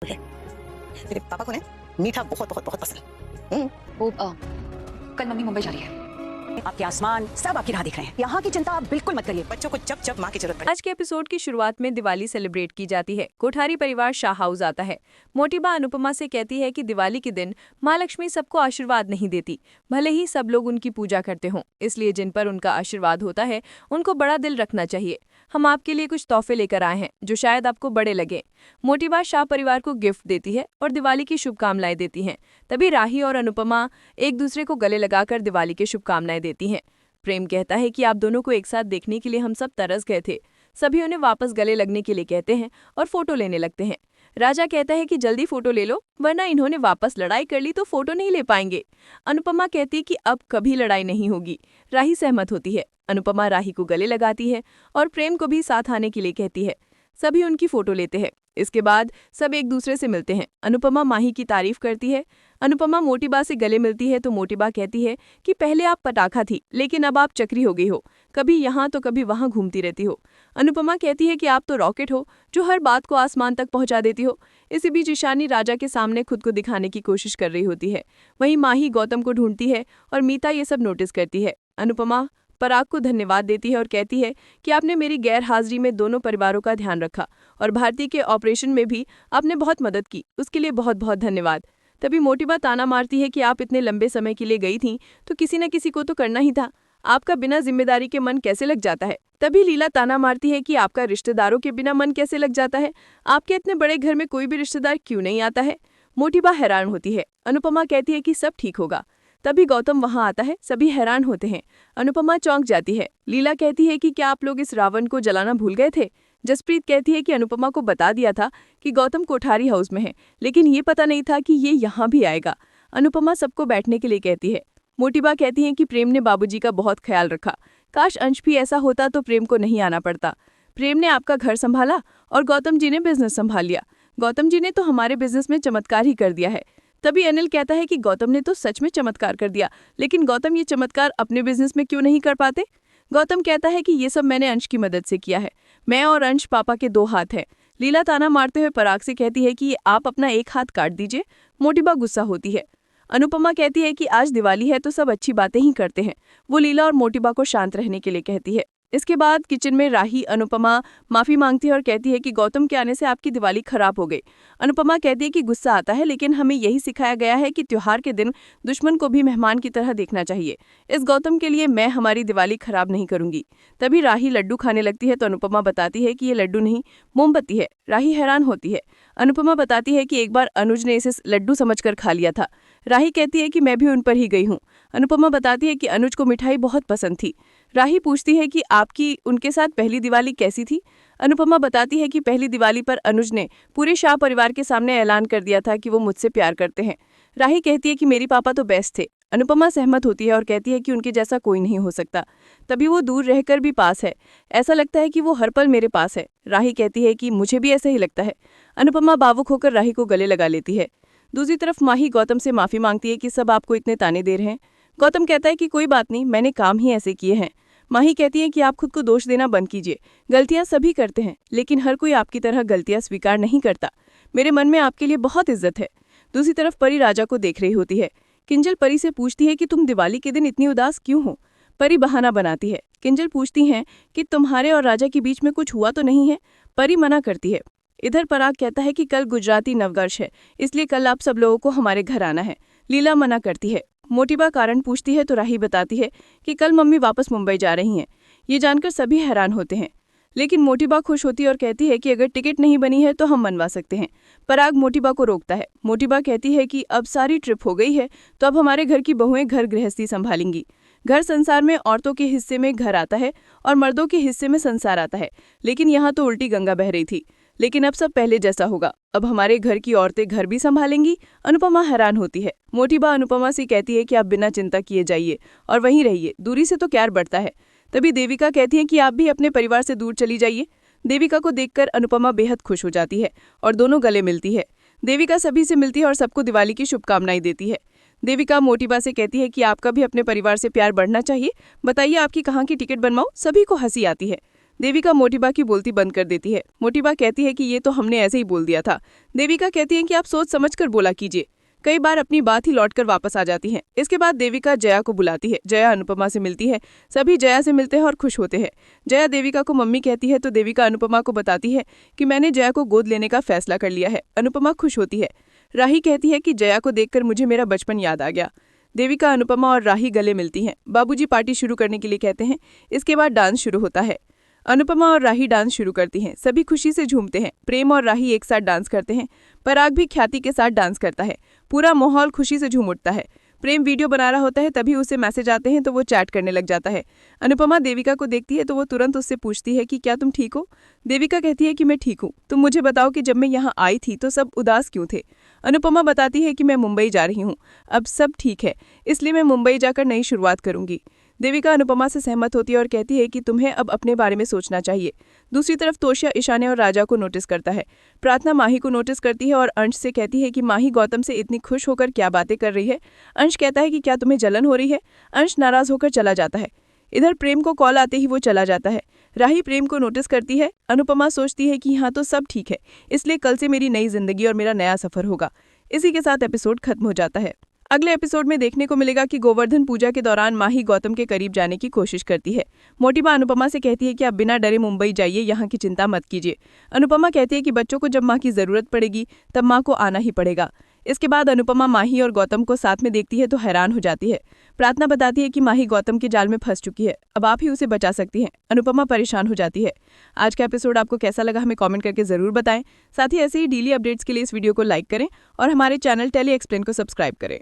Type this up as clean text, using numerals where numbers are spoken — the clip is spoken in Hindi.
है। तेरे पापा को ना मीठा बहुत बहुत बहुत पसंद। वो कल मम्मी मुंबई जा रही है। आपके आसमान सब आपकी राह देख रहे हैं। यहाँ की चिंता आप बिल्कुल मत करिए। बच्चों को जब जब माँ की जरूरत पड़े। आज के एपिसोड की शुरुआत में दिवाली सेलिब्रेट की जाती है। कोठारी परिवार शाह हाउस आता है। मोटी बा अनुपमा से कहती है कि दिवाली के दिन माँ लक्ष्मी सबको आशीर्वाद नहीं देती, भले ही सब लोग उनकी पूजा करते हों, इसलिए जिन पर उनका आशीर्वाद होता है उनको बड़ा दिल रखना चाहिए। हम आपके लिए कुछ तोहफे लेकर आए हैं जो शायद आपको बड़े लगे। मोटी बा शाह परिवार को गिफ्ट देती है और दिवाली की शुभकामनाएं देती हैं। तभी राही और अनुपमा एक दूसरे को गले लगाकर दिवाली की शुभकामनाएं देती हैं। प्रेम कहता है कि आप दोनों को एक साथ देखने के लिए हम सब तरस गए थे। सभी उन्हें वापस गले लगने के लिए कहते हैं और फोटो लेने लगते हैं। राजा कहता है कि जल्दी फोटो ले लो, वरना इन्होंने वापस लड़ाई कर ली तो फोटो नहीं ले पाएंगे। अनुपमा कहती है कि अब कभी लड़ाई नहीं होगी। राही सहमत होती है। अनुपमा राही को गले लगाती है और प्रेम को भी साथ आने के लिए कहती है। सभी उनकी फोटो लेते हैं। इसके बाद सब एक दूसरे से मिलते हैं। अनुपमा माही की तारीफ करती है। अनुपमा मोटी बा से गले मिलती है तो मोटी बा कहती है कि पहले आप पटाखा थी, लेकिन अब आप चक्री हो गई हो, कभी यहाँ तो कभी वहाँ घूमती रहती हो। अनुपमा कहती है कि आप तो रॉकेट हो जो हर बात को आसमान तक पहुँचा देती हो। इसी बीच ईशानी राजा के सामने खुद को दिखाने की कोशिश कर रही होती है। वहीं माही गौतम को ढूंढती है और मीता ये सब नोटिस करती है। अनुपमा पराग को धन्यवाद देती है और कहती है कि आपने मेरी गैर हाजिरी में दोनों परिवारों का ध्यान रखा और भारती के ऑपरेशन में भी आपने बहुत मदद की, उसके लिए बहुत बहुत धन्यवाद। तभी मोटी बा ताना मारती है कि आप इतने लंबे समय के लिए गई थीं तो किसी न किसी को तो करना ही था, आपका बिना जिम्मेदारी के मन कैसे लग जाता है। तभी लीला ताना मारती है कि आपका रिश्तेदारों के बिना मन कैसे लग जाता है, आपके इतने बड़े घर में कोई भी रिश्तेदार क्यों नहीं आता है। मोटी बा हैरान होती है। अनुपमा कहती है कि सब ठीक होगा। तभी गौतम वहां आता है। सभी हैरान होते हैं। अनुपमा चौंक जाती है। लीला कहती है कि क्या आप लोग इस रावण को जलाना भूल गए थे। जसप्रीत कहती है कि अनुपमा को बता दिया था कि गौतम कोठारी हाउस में है, लेकिन ये पता नहीं था कि ये यहाँ भी आएगा। अनुपमा सबको बैठने के लिए कहती है। मोटी बा कहती है कि प्रेम ने बाबूजी का बहुत ख्याल रखा, काश अंश भी ऐसा होता तो प्रेम को नहीं आना पड़ता। प्रेम ने आपका घर संभाला और गौतम जी ने बिजनेस संभाल लिया। गौतम जी ने तो हमारे बिजनेस में चमत्कार ही कर दिया है। तभी अनिल कहता है कि गौतम ने तो सच में चमत्कार कर दिया, लेकिन गौतम ये चमत्कार अपने बिजनेस में क्यों नहीं कर पाते। गौतम कहता है कि ये सब मैंने अंश की मदद से किया है, मैं और अंश पापा के दो हाथ हैं। लीला ताना मारते हुए पराग से कहती है कि आप अपना एक हाथ काट दीजिए। मोटी बा गुस्सा होती है। अनुपमा कहती है कि आज दिवाली है तो सब अच्छी बातें ही करते हैं। वो लीला और मोटी बा को शांत रहने के लिए कहती है। इसके बाद किचन में राही अनुपमा माफी मांगती है और कहती है कि गौतम के आने से आपकी दिवाली खराब हो गई। अनुपमा कहती है कि गुस्सा आता है, लेकिन हमें यही सिखाया गया है कि त्योहार के दिन दुश्मन को भी मेहमान की तरह देखना चाहिए। इस गौतम के लिए मैं हमारी दिवाली खराब नहीं करूंगी। तभी राही लड्डू खाने लगती है तो अनुपमा बताती है कि ये लड्डू नहीं, मोमबत्ती है। राही हैरान होती है। अनुपमा बताती है कि एक बार अनुज ने इसे लड्डू समझकर खा लिया था। राही कहती है कि मैं भी उन पर ही गई हूँ। अनुपमा बताती है कि अनुज को मिठाई बहुत पसंद थी। राही पूछती है कि आपकी उनके साथ पहली दिवाली कैसी थी। अनुपमा बताती है कि पहली दिवाली पर अनुज ने पूरे शाह परिवार के सामने ऐलान कर दिया था कि वो मुझसे प्यार करते हैं। राही कहती है कि मेरे पापा तो बेस्ट थे। अनुपमा सहमत होती है और कहती है कि उनके जैसा कोई नहीं हो सकता। तभी वो दूर रहकर भी पास है, ऐसा लगता है कि वो हर पल मेरे पास है। राही कहती है कि मुझे भी ऐसा ही लगता है। अनुपमा भावुक होकर राही को गले लगा लेती है। दूसरी तरफ माही गौतम से माफी मांगती है कि सब आपको इतने ताने दे रहे हैं। गौतम कहता है कि कोई बात नहीं, मैंने काम ही ऐसे किए हैं। माही कहती है कि आप खुद को दोष देना बंद कीजिए, गलतियां सभी करते हैं, लेकिन हर कोई आपकी तरह गलतियां स्वीकार नहीं करता। मेरे मन में आपके लिए बहुत इज्जत है। दूसरी तरफ परी राजा को देख रही होती है। किंजल परी से पूछती है कि तुम दिवाली के दिन इतनी उदास क्यों हो। परी बहाना बनाती है। किंजल पूछती हैं कि तुम्हारे और राजा के बीच में कुछ हुआ तो नहीं है। परी मना करती है। इधर पराग कहता है कि कल गुजराती नववर्ष है, इसलिए कल आप सब लोगों को हमारे घर आना है। लीला मना करती है। मोटी बा कारण पूछती है तो राही बताती है कि कल मम्मी वापस मुंबई जा रही हैं। ये जानकर सभी हैरान होते हैं, लेकिन मोटी बा खुश होती है और कहती है कि अगर टिकट नहीं बनी है तो हम मनवा सकते हैं। पराग मोटी बा को रोकता है। मोटी बा कहती है कि अब सारी ट्रिप हो गई है तो अब हमारे घर की बहुएं घर गृहस्थी संभालेंगी। घर संसार में औरतों के हिस्से में घर आता है और मर्दों के हिस्से में संसार आता है, लेकिन यहाँ तो उल्टी गंगा बह रही थी। लेकिन अब सब पहले जैसा होगा, अब हमारे घर की औरतें घर भी संभालेंगी। अनुपमा हैरान होती है। मोटी बा अनुपमा से कहती है कि आप बिना चिंता किए जाइए और वहीं रहिए, दूरी से तो प्यार बढ़ता है। तभी देविका कहती है कि आप भी अपने परिवार से दूर चली जाइए। देविका को देखकर अनुपमा बेहद खुश हो जाती है और दोनों गले मिलती है। देविका सभी से मिलती है और सबको दिवाली की शुभकामनाएं देती है। देविका मोटी बा से कहती है कि आपका भी अपने परिवार से प्यार बढ़ना चाहिए, बताइए आपकी कहाँ की टिकट बनवाऊं। सभी को हंसी आती है। देविका मोटिबा की बोलती बंद कर देती है। मोटिबा कहती है कि ये तो हमने ऐसे ही बोल दिया था। देविका कहती है कि आप सोच समझकर बोला कीजिए। कई बार अपनी बात ही लौटकर वापस आ जाती हैं। इसके बाद देविका जया को बुलाती है। जया अनुपमा से मिलती है। सभी जया से मिलते हैं और खुश होते हैं। जया देविका को मम्मी कहती है तो देविका अनुपमा को बताती है कि मैंने जया को गोद लेने का फैसला कर लिया है। अनुपमा खुश होती है। राही कहती है कि जया को देखकर मुझे मेरा बचपन याद आ गया। देविका, अनुपमा और राही गले मिलती हैं। बाबूजी पार्टी शुरू करने के लिए कहते हैं। इसके बाद डांस शुरू होता है। अनुपमा और राही डांस शुरू करती हैं। सभी खुशी से झूमते हैं। प्रेम और राही एक साथ डांस करते हैं। पराग भी ख्याति के साथ डांस करता है। पूरा माहौल खुशी से झूम उठता है। प्रेम वीडियो बना रहा होता है, तभी उसे मैसेज आते हैं तो वो चैट करने लग जाता है। अनुपमा देविका को देखती है तो वो तुरंत उससे पूछती है कि क्या तुम ठीक हो। देविका कहती है कि मैं ठीक हूँ। तुम मुझे बताओ कि जब मैं यहाँ आई थी तो सब उदास क्यों थे। अनुपमा बताती है कि मैं मुंबई जा रही हूँ, अब सब ठीक है, इसलिए मैं मुंबई जाकर नई शुरुआत करूंगी। देविका अनुपमा से सहमत होती है और कहती है कि तुम्हें अब अपने बारे में सोचना चाहिए। दूसरी तरफ तोशिया ईशान्य और राजा को नोटिस करता है। प्रार्थना माही को नोटिस करती है और अंश से कहती है कि माही गौतम से इतनी खुश होकर क्या बातें कर रही है। अंश कहता है कि क्या तुम्हें जलन हो रही है। अंश नाराज होकर चला जाता है। इधर प्रेम को कॉल आते ही वो चला जाता है। राही प्रेम को नोटिस करती है। अनुपमा सोचती है कि हाँ तो सब ठीक है, इसलिए कल से मेरी नई जिंदगी और मेरा नया सफर होगा। इसी के साथ एपिसोड खत्म हो जाता है। अगले एपिसोड में देखने को मिलेगा कि गोवर्धन पूजा के दौरान माही गौतम के करीब जाने की कोशिश करती है। मोटिबा अनुपमा से कहती है कि आप बिना डरे मुंबई जाइए, यहाँ की चिंता मत कीजिए। अनुपमा कहती है कि बच्चों को जब माँ की जरूरत पड़ेगी तब माँ को आना ही पड़ेगा। इसके बाद अनुपमा माही और गौतम को साथ में देखती है तो हैरान हो जाती है। प्रार्थना बताती है कि माही गौतम के जाल में फंस चुकी है, अब आप ही उसे बचा सकती हैं। अनुपमा परेशान हो जाती है। आज का एपिसोड आपको कैसा लगा हमें कमेंट करके जरूर बताएं। साथ ही ऐसे ही डेली अपडेट्स के लिए इस वीडियो को लाइक करें और हमारे चैनल टेली एक्सप्लेन को सब्सक्राइब करें।